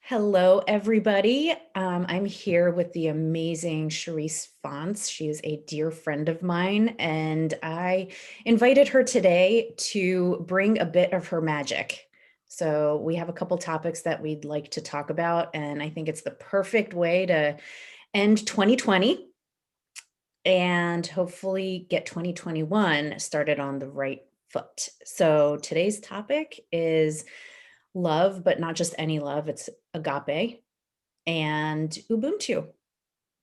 Hello, everybody. I'm here with the amazing Charisse Fonts. She is a dear friend of mine, and I invited her today to bring a bit of her magic. So we have a couple topics that we'd like to talk about, and I think it's the perfect way to end 2020 and hopefully get 2021 started on the right foot. So today's topic is love, but not just any love, it's agape and Ubuntu.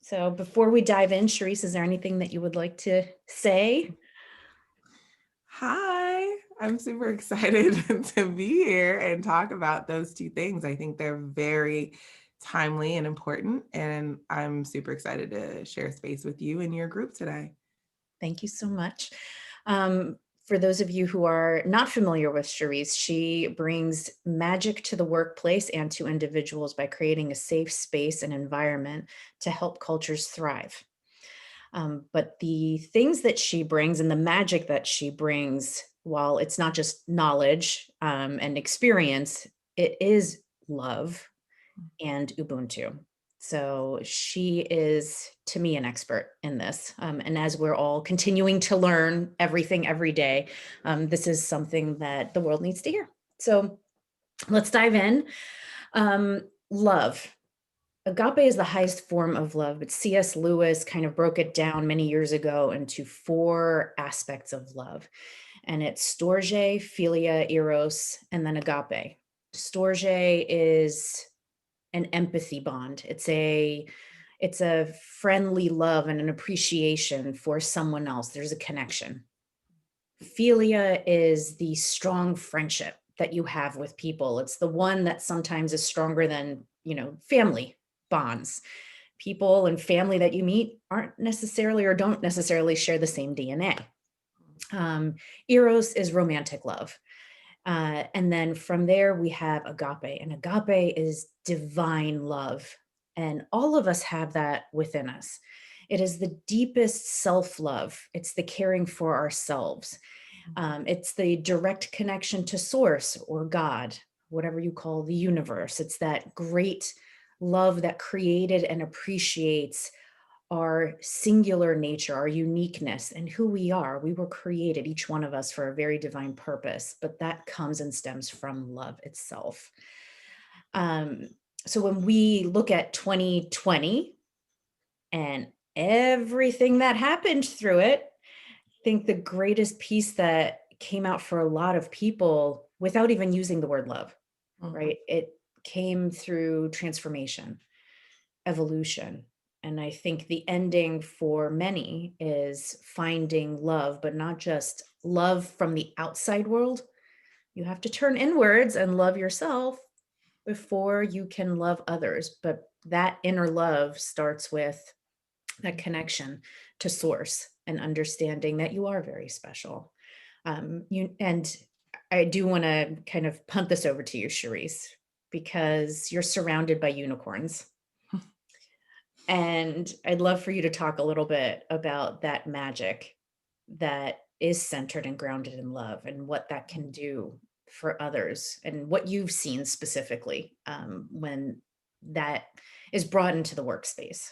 So before we dive in, Charisse, is there anything that you would like to say? Hi, I'm super excited to be here and talk about those two things. I think they're very timely and important, and I'm super excited to share space with you and your group today. Thank you so much. For those of you who are not familiar with Charisse, she brings magic to the workplace and to individuals by creating a safe space and environment to help cultures thrive. But the things that she brings and the magic that she brings, while it's not just knowledge and experience, it is love and Ubuntu. So she is, to me, an expert in this. And as we're all continuing to learn everything every day, this is something that the world needs to hear. So let's dive in. Love. Agape is the highest form of love, but C.S. Lewis kind of broke it down many years ago into four aspects of love. And it's storge, philia, eros, and then agape. Storge is an empathy bond. It's a friendly love and an appreciation for someone else. There's a connection. Philia is the strong friendship that you have with people. It's the one that sometimes is stronger than, family bonds. People and family that you meet aren't necessarily or don't necessarily share the same DNA. Eros is romantic love. And then from there, we have agape, and agape is divine love. And all of us have that within us. It is the deepest self love, it's the caring for ourselves, it's the direct connection to source or God, whatever you call the universe. It's that great love that created and appreciates our singular nature, our uniqueness, and who we are. We were created, each one of us, for a very divine purpose, but that comes and stems from love itself. Um, so when we look at 2020 and everything that happened through it, I think the greatest piece that came out for a lot of people without even using the word love, Mhm. right? It came through transformation, evolution. And I think the ending for many is finding love, but not just love from the outside world. You have to turn inwards and love yourself before you can love others. But that inner love starts with that connection to source and understanding that you are very special. And I do want to kind of punt this over to you, Charisse, because you're surrounded by unicorns. And I'd love for you to talk a little bit about that magic that is centered and grounded in love and what that can do for others and what you've seen specifically when that is brought into the workspace.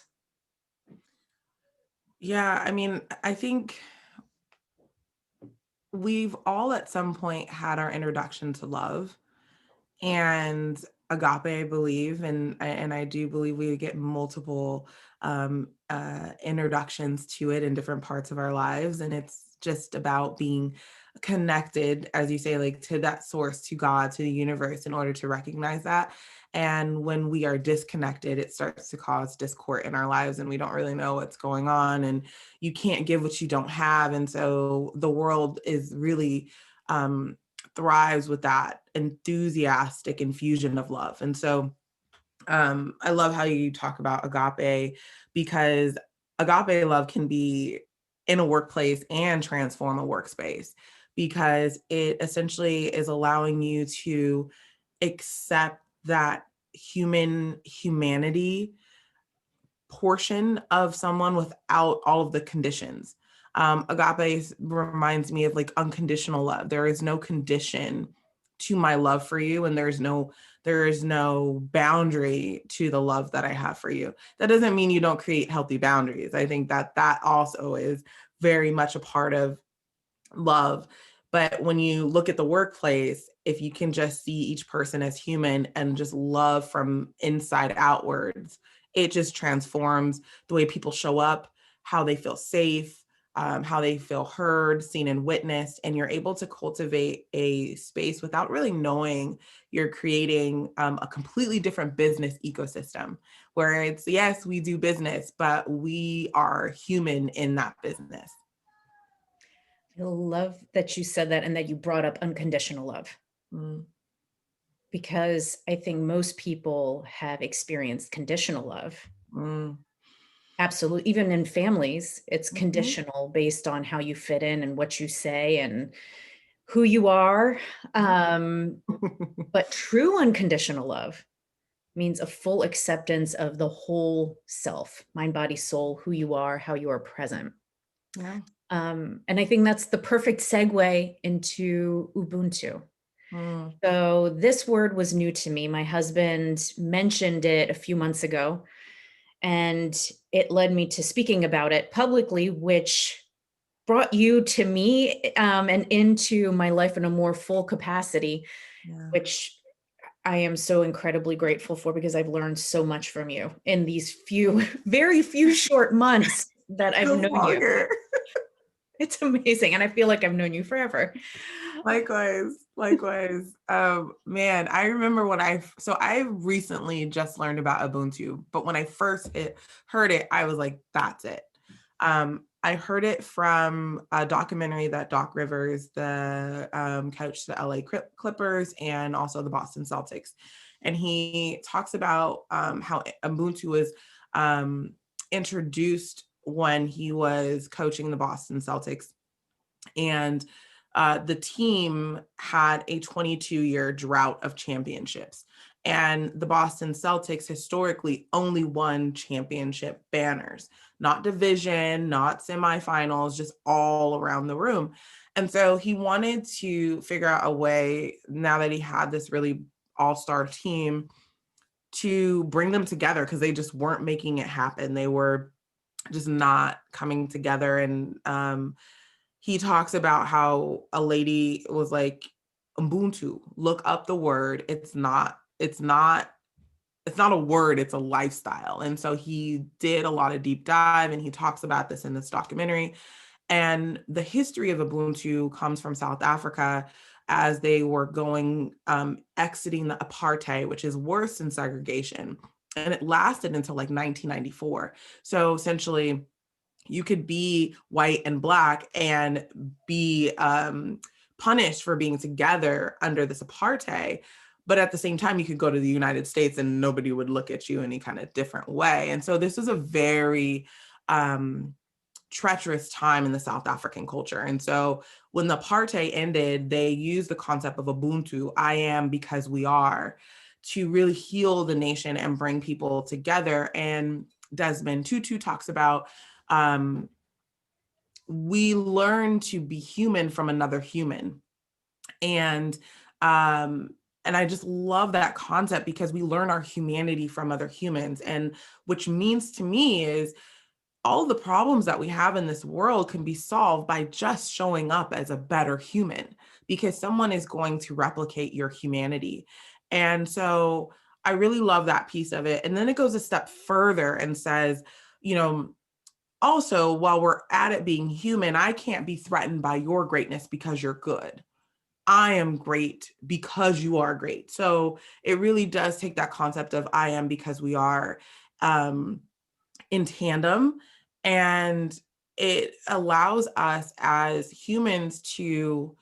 Yeah, I mean, I think we've all at some point had our introduction to love and agape, I believe, and I do believe we get multiple introductions to it in different parts of our lives, and it's just about being connected, as you say, like to that source, to God, to the universe, in order to recognize that. And when we are disconnected, it starts to cause discord in our lives, and we don't really know what's going on, and you can't give what you don't have, and so the world is really thrives with that enthusiastic infusion of love. And so I love how you talk about agape, because agape love can be in a workplace and transform a workspace, because it essentially is allowing you to accept that humanity portion of someone without all of the conditions. Agape reminds me of like unconditional love. There is no condition to my love for you, and there is no boundary to the love that I have for you. That doesn't mean you don't create healthy boundaries. I think that that also is very much a part of love. But when you look at the workplace, if you can just see each person as human and just love from inside outwards, it just transforms the way people show up, how they feel safe, how they feel heard, seen, and witnessed. And you're able to cultivate a space without really knowing you're creating a completely different business ecosystem where it's, yes, we do business, but we are human in that business. I love that you said that and that you brought up unconditional love, Mm, because I think most people have experienced conditional love. mm, Absolutely. Even in families, it's mhm. conditional based on how you fit in and what you say and who you are. Yep. Um, but true unconditional love means a full acceptance of the whole self, mind, body, soul, who you are, how you are present. Yeah. And I think that's the perfect segue into Ubuntu. Mm, So this word was new to me. My husband mentioned it a few months ago, and it led me to speaking about it publicly, which brought you to me, and into my life in a more full capacity, yeah. which I am so incredibly grateful for, because I've learned so much from you in these few, very few short months that I've Go known you. longer. It's amazing. And I feel like I've known you forever. Likewise, likewise. Man, I remember when so I recently just learned about Ubuntu, but when I first heard it, I was like, that's it. I heard it from a documentary that Doc Rivers, the coach, the LA Clippers, and also the Boston Celtics. And he talks about how Ubuntu was um, introduced when he was coaching the Boston Celtics. And the team had a 22-year drought of championships. And the Boston Celtics historically only won championship banners, not division, not semifinals, just all around the room. And so he wanted to figure out a way, now that he had this really all-star team, to bring them together because they just weren't making it happen. They were just not coming together. And he talks about how a lady was like, Ubuntu, look up the word. It's not a word, it's a lifestyle. And so he did a lot of deep dive, and he talks about this in this documentary. And the history of Ubuntu comes from South Africa as they were exiting the apartheid, which is worse than segregation. And it lasted until like 1994. So essentially, you could be white and black and be punished for being together under this apartheid. But at the same time, you could go to the United States and nobody would look at you any kind of different way. And so this was a very treacherous time in the South African culture. And so when the apartheid ended, they used the concept of Ubuntu, I am because we are, to really heal the nation and bring people together. And Desmond Tutu talks about um, we learn to be human from another human. And um, and I just love that concept because we learn our humanity from other humans. And which means to me is all the problems that we have in this world can be solved by just showing up as a better human, because someone is going to replicate your humanity. And so I really love that piece of it. And then it goes a step further and says, you know, also, while we're at it being human, I can't be threatened by your greatness because you're good. I am great because you are great. So it really does take that concept of I am because we are um, in tandem. And it allows us as humans to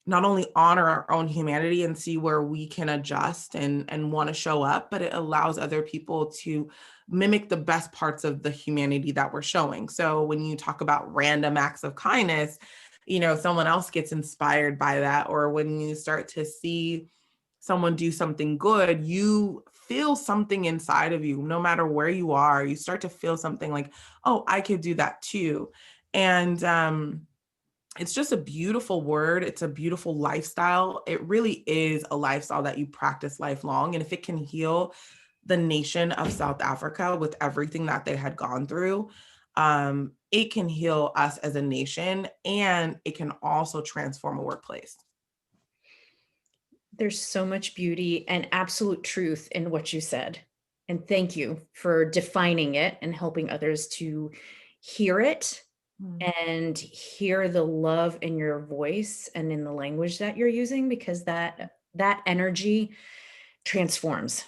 not only honor our own humanity and see where we can adjust and want to show up, but it allows other people to mimic the best parts of the humanity that we're showing. So when you talk about random acts of kindness, you know, someone else gets inspired by that. Or when you start to see someone do something good, you feel something inside of you, no matter where you are, you start to feel something like, oh, I could do that too. And it's just a beautiful word. It's a beautiful lifestyle. It really is a lifestyle that you practice lifelong. And if it can heal the nation of South Africa with everything that they had gone through, it can heal us as a nation, and it can also transform a workplace. There's so much beauty and absolute truth in what you said. And thank you for defining it and helping others to hear it Mm, and hear the love in your voice and in the language that you're using, because that energy transforms.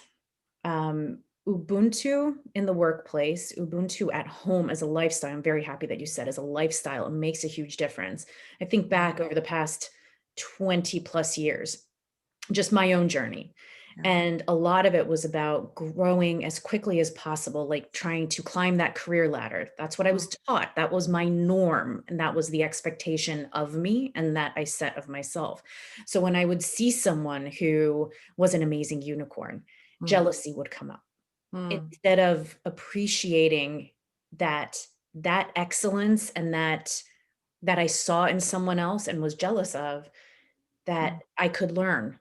Ubuntu in the workplace, Ubuntu at home as a lifestyle. I'm very happy that you said as a lifestyle, it makes a huge difference. I think mm, back over the past 20 plus years, just my own journey. yeah. And a lot of it was about growing as quickly as possible, like trying to climb that career ladder. That's what I Mm, was taught. That was my norm. And that was the expectation of me and that I set of myself. So when I would see someone who was an amazing unicorn, mm, jealousy would come up. mm, Instead of appreciating that that excellence and that I saw in someone else and was jealous of, mm, that I could learn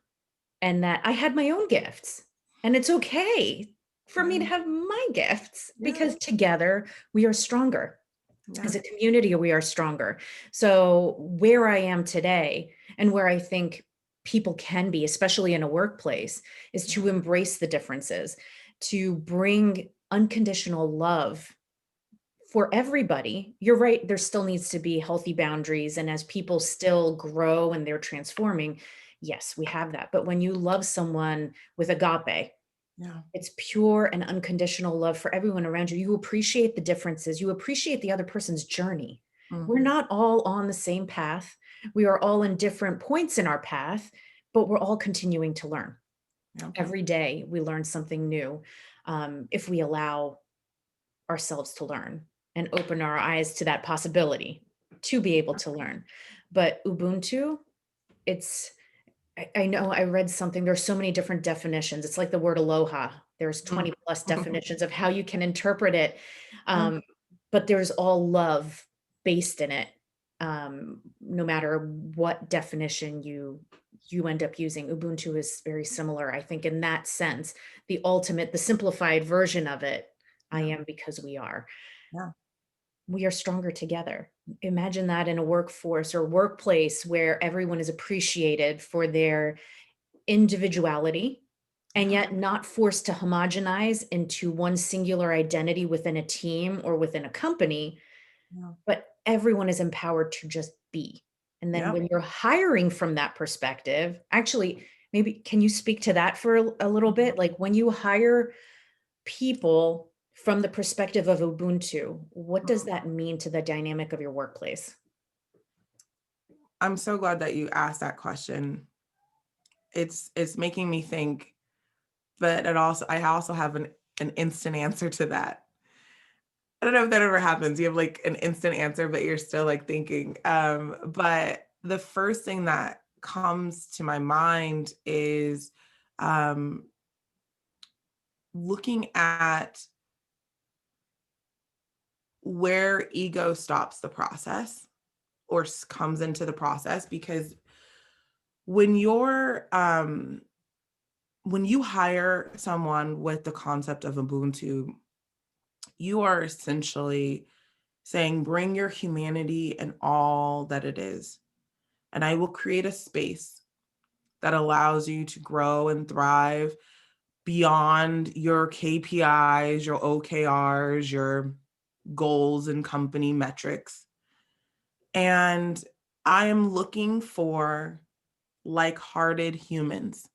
and that I had my own gifts. And it's okay for me to yeah, have my gifts yeah, because together we are stronger. yeah, As a community, we are stronger. So, where I am today and where I think people can be, especially in a workplace, is yeah, to embrace the differences, to bring unconditional love for everybody. You're right, there still needs to be healthy boundaries. And as people still grow and they're transforming, yes, we have that. But when you love someone with agape, yeah. it's pure and unconditional love for everyone around you. You appreciate the differences. You appreciate the other person's journey. Mm, We're not all on the same path. We are all in different points in our path, but we're all continuing to learn. yeah, Every day we learn something new, if we allow ourselves to learn and open our eyes to that possibility to be able to learn. But Ubuntu, it's I know I read something, there's so many different definitions. It's like the word aloha. There's mm. 20 plus definitions of how you can interpret it. Yeah, Um, but there's all love based in it. No matter what definition you end up using, Ubuntu is very similar, I think, in that sense. The ultimate, the simplified version of it, I yeah, am because we are. yeah, We are stronger together. Imagine that in a workforce or workplace where everyone is appreciated for their individuality and yeah, yet not forced to homogenize into one singular identity within a team or within a company, yeah, but everyone is empowered to just be. And then yeah. when you're hiring from that perspective, actually, maybe can you speak to that for a little bit? Like when you hire people from the perspective of Ubuntu, what does that mean to the dynamic of your workplace? I'm so glad that you asked that question. It's making me think, but I also have an instant answer to that. I don't know if that ever happens. You have like an instant answer, but you're still like thinking. But the first thing that comes to my mind is um, looking at where ego stops the process or comes into the process, because when you're when you hire someone with the concept of Ubuntu, you are essentially saying, bring your humanity and all that it is. And I will create a space that allows you to grow and thrive beyond your KPIs, your OKRs, your goals and company metrics. And I am looking for like hearted humans,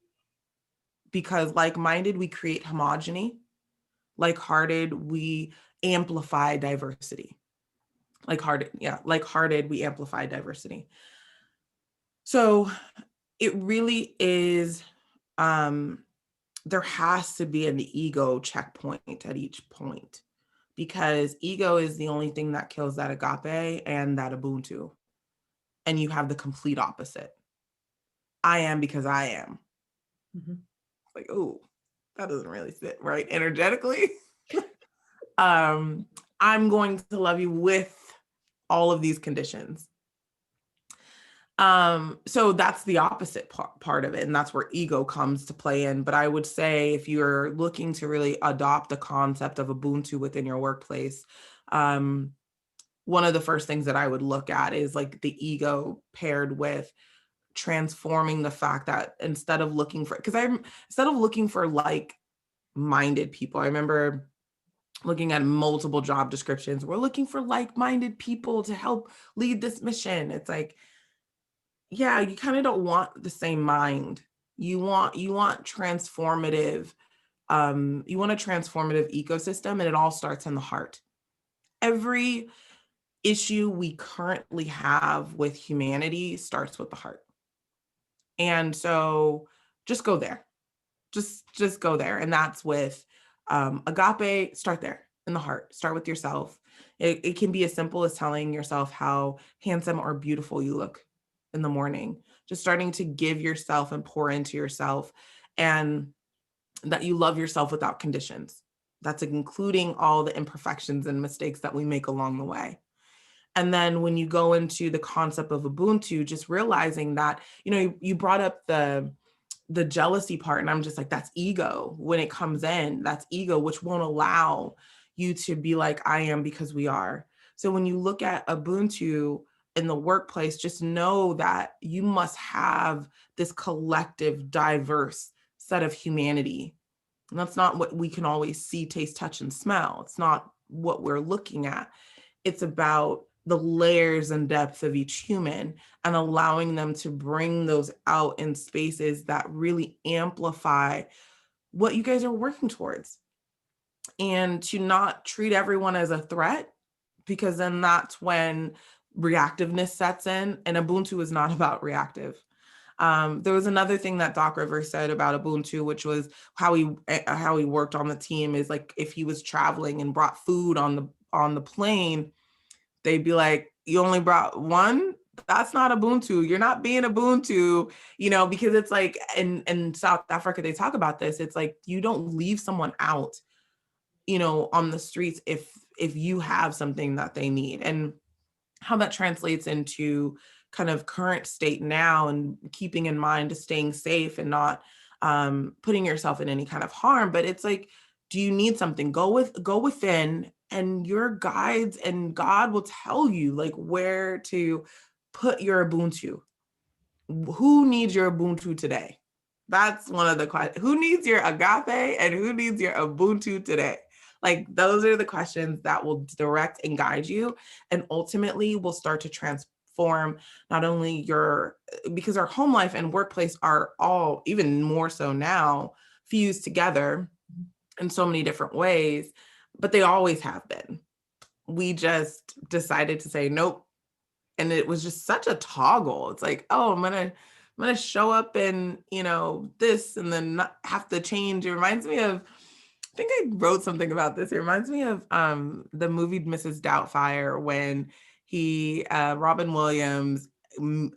because like minded, we create homogeny. Like hearted, we amplify diversity. Like hearted, yeah, like hearted, we amplify diversity. So it really is, um, there has to be an ego checkpoint at each point, because ego is the only thing that kills that agape and that Ubuntu. And you have the complete opposite. I am because I am. Mhm. Like, oh, that doesn't really fit right energetically. um, I'm going to love you with all of these conditions. So that's the opposite part of it, and that's where ego comes to play in. But I would say if you're looking to really adopt the concept of Ubuntu within your workplace, um, one of the first things that I would look at is like the ego paired with transforming the fact that instead of looking for like-minded people, I remember looking at multiple job descriptions. We're looking for like-minded people to help lead this mission. It's like, yeah, you kind of don't want the same mind. You want transformative, you want a transformative ecosystem, and it all starts in the heart. Every issue we currently have with humanity starts with the heart. And so just go there. Just go there. And that's with agape, start there in the heart. Start with yourself. It can be as simple as telling yourself how handsome or beautiful you look in the morning. Just starting to give yourself and pour into yourself, and that you love yourself without conditions. That's including all the imperfections and mistakes that we make along the way. And then when you go into the concept of Ubuntu, just realizing that, you brought up the jealousy part, and I'm just like, that's ego. When it comes in, that's ego, which won't allow you to be like, I am because we are. So when you look at Ubuntu in the workplace, just know that you must have this collective, diverse set of humanity. And that's not what we can always see, taste, touch, and smell. It's not what we're looking at. It's about the layers and depth of each human, and allowing them to bring those out in spaces that really amplify what you guys are working towards, and to not treat everyone as a threat, because then that's when reactiveness sets in, and Ubuntu is not about reactive. There was another thing that Doc Rivers said about Ubuntu, which was how he worked on the team, is like if he was traveling and brought food on the plane, they'd be like, you only brought one? That's not Ubuntu. You're not being Ubuntu, because it's like in South Africa, they talk about this. It's like, you don't leave someone out, on the streets if you have something that they need. And how that translates into kind of current state now, and keeping in mind to staying safe and not putting yourself in any kind of harm. But it's like, do you need something? Go within, and your guides and God will tell you like where to put your Ubuntu. Who needs your Ubuntu today? That's one of the questions. Who needs your agape and who needs your Ubuntu today? Like, those are the questions that will direct and guide you, and ultimately will start to transform not only because our home life and workplace are all, even more so now, fused together in so many different ways, but they always have been. We just decided to say nope, and it was just such a toggle. It's like, oh, I'm gonna show up in this, and then not have to change. It reminds me of, I think I wrote something about this. It reminds me of the movie Mrs. Doubtfire, when Robin Williams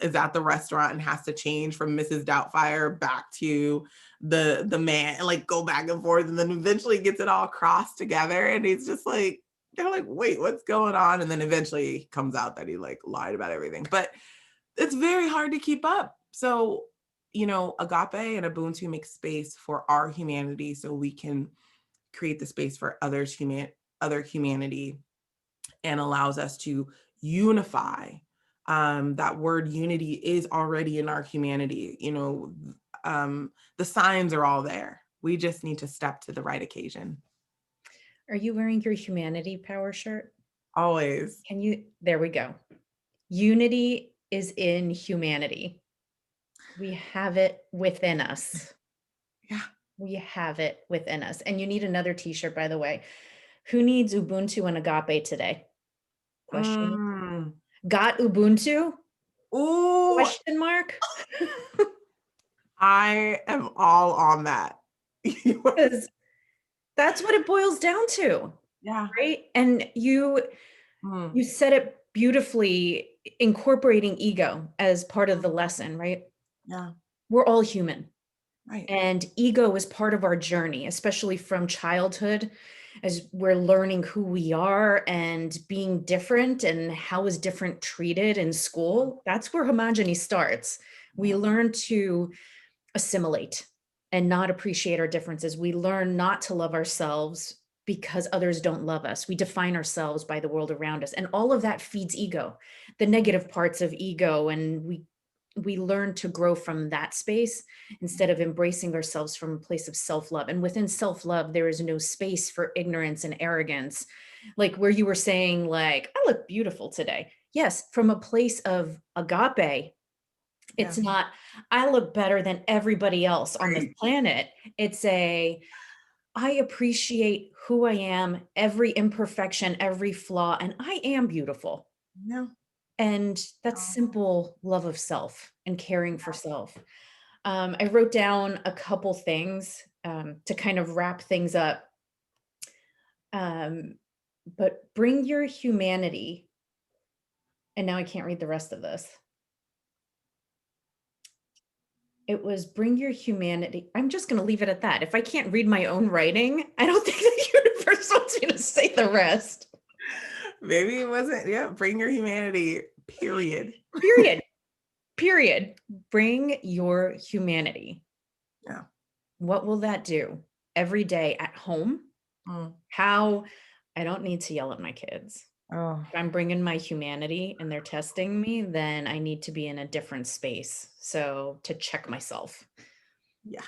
is at the restaurant and has to change from Mrs. Doubtfire back to the man, and like go back and forth, and then eventually gets it all crossed together, and he's just like, they're like, wait, what's going on? And then eventually comes out that he like lied about everything. But it's very hard to keep up. So, Agape and Ubuntu make space for our humanity, so we can create the space for other humanity, and allows us to unify. That word unity is already in our humanity. The signs are all there. We just need to step to the right occasion. Are you wearing your humanity power shirt? Always. There we go. Unity is in humanity. We have it within us. Yeah. We have it within us. And you need another t-shirt, by the way. Who needs Ubuntu and Agape today? Question mark. Mm. Got Ubuntu? Ooh, Question mark. I am all on that. Because that's what it boils down to, Yeah. right? And you Mm. said it beautifully, incorporating ego as part of the lesson, right? Yeah. We're all human. Right. And ego is part of our journey, especially from childhood. as we're learning who we are and being different and how is different treated in school, that's where homogeny starts. We Yeah. learn to assimilate and not appreciate our differences. We learn not to love ourselves because others don't love us. We define ourselves by the world around us. And all of that feeds ego, the negative parts of ego. And we learn to grow from that space instead of embracing ourselves from a place of self-love. And within self-love, there is no space for ignorance and arrogance. Like where you were saying, like, I look beautiful today. Yes, from a place of agape, Yeah. it's not, I look better than everybody else on this Right. planet. It's a, I appreciate who I am, every imperfection, every flaw, and I am beautiful. Yeah. And that's Oh, simple love of self and caring for self. I wrote down a couple things to kind of wrap things up. Um, but bring your humanity. And now I can't read the rest of this. It was bring your humanity. I'm just going to leave it at that. If I can't read my own writing, I don't think the universe wants me to say the rest. maybe it wasn't. Yeah. Bring your humanity, period. Period. Period. Bring your humanity. Yeah. What will that do every day at home? Mm. How I don't need to yell at my kids. Oh, If I'm bringing my humanity and they're testing me, then I need to be in a different space. So to check myself yeah.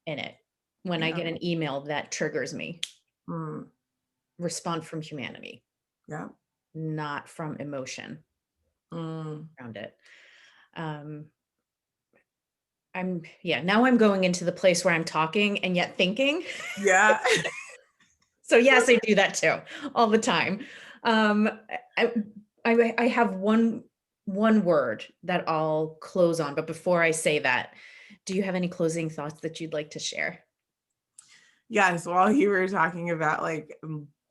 in it. When I Yeah. get an email that triggers me, Mm. respond from humanity, Yeah. not from emotion Mm. around it. Um, yeah, now I'm going into the place where I'm talking and yet thinking. Yeah. So yes, I do that too, all the time. Um, I, I have one word that I'll close on, but before I say that, do you have any closing thoughts that you'd like to share? Yes, while you were talking about like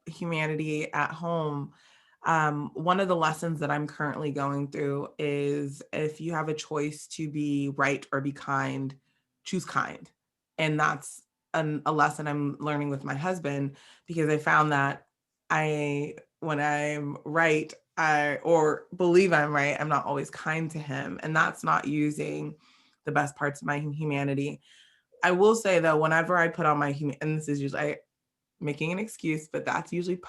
humanity at home, one of the lessons that I'm currently going through is if you have a choice to be right or be kind, choose kind. And that's a lesson I'm learning with my husband because I found that when I'm right, or believe I'm right, I'm not always kind to him. And that's not using the best parts of my humanity. I will say though, whenever I put on my and this is usually making an excuse, but that's usually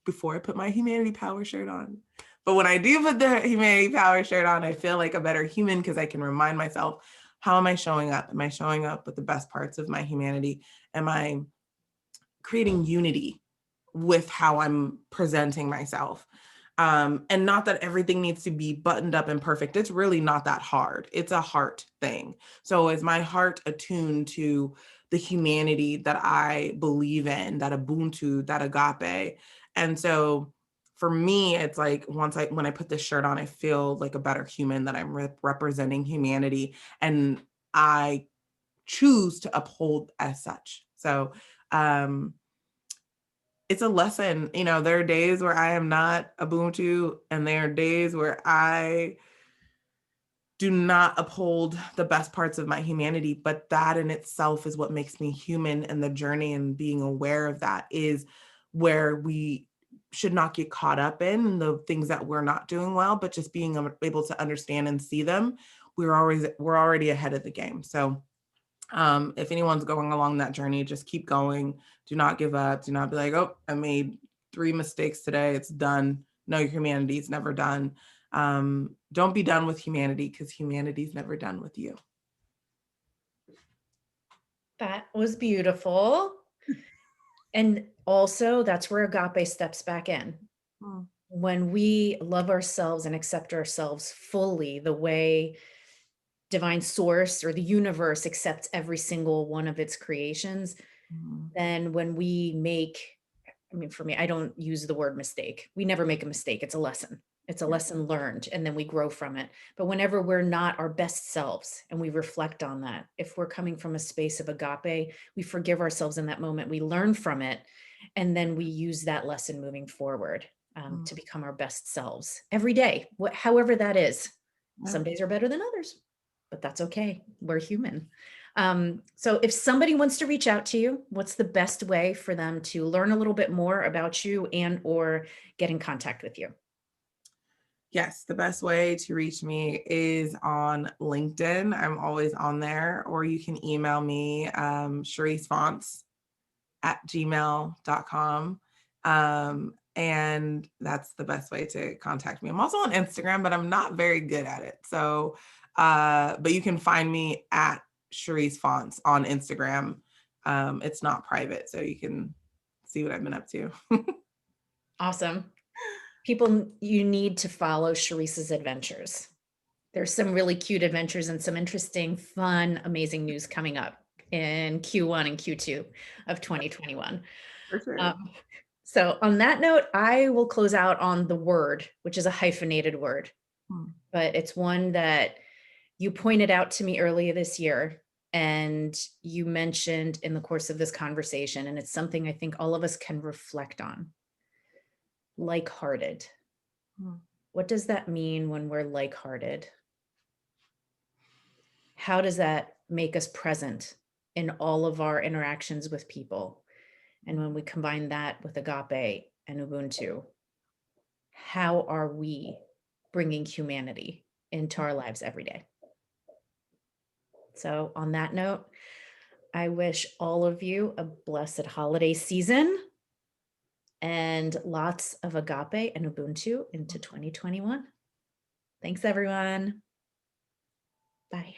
before I put my humanity power shirt on. But when I do put the humanity power shirt on, I feel like a better human because I can remind myself, how am I showing up? Am I showing up with the best parts of my humanity? Am I creating unity with how I'm presenting myself? And not that everything needs to be buttoned up and perfect. It's really not that hard. It's a heart thing. So is my heart attuned to the humanity that I believe in, that Ubuntu, that agape? And so for me, it's like when I put this shirt on, I feel like a better human, that I'm representing humanity, and I choose to uphold as such. So um it's a lesson. There are days where I am not Ubuntu, and there are days where I do not uphold the best parts of my humanity, but that in itself is what makes me human. And the journey and being aware of that is where we should not get caught up in the things that we're not doing well, but just being able to understand and see them. We're already ahead of the game. So if anyone's going along that journey, just keep going. Do not give up. Do not be like, oh, I made 3 mistakes today. It's done. No, your humanity is never done. Don't be done with humanity because humanity is never done with you. That was beautiful. And also, that's where agape steps back in. Mm, When we love ourselves and accept ourselves fully, the way divine source or the universe accepts every single one of its creations, mm, then when we make, I mean, for me, I don't use the word mistake. We never make a mistake. It's a lesson. It's a yeah. lesson learned, and then we grow from it. But whenever we're not our best selves and we reflect on that, if we're coming from a space of agape, we forgive ourselves in that moment. We learn from it, and then we use that lesson moving forward Mm, to become our best selves every day, however that is. yeah. Some days are better than others, but that's okay. We're human. So if somebody wants to reach out to you, what's the best way for them to learn a little bit more about you and or get in contact with you? Yes, the best way to reach me is on LinkedIn. I'm always on there, or you can email me, charissefonts@gmail.com. And that's the best way to contact me. I'm also on Instagram, but I'm not very good at it. So, but you can find me at Charisse Fonts on Instagram. It's not private, so you can see what I've been up to. Awesome. People, you need to follow Charisse's adventures. There's some really cute adventures and some interesting, fun, amazing news coming up in Q1 and Q2 of 2021. For sure. Um, so on that note, I will close out on the word, which is a hyphenated word, Hmm. but it's one that you pointed out to me earlier this year and you mentioned in the course of this conversation, and it's something I think all of us can reflect on. Like-hearted. Hmm. What does that mean when we're like-hearted? How does that make us present in all of our interactions with people? And when we combine that with Agape and Ubuntu, how are we bringing humanity into our lives every day? So, on that note, I wish all of you a blessed holiday season and lots of Agape and Ubuntu into 2021. Thanks, everyone. Bye.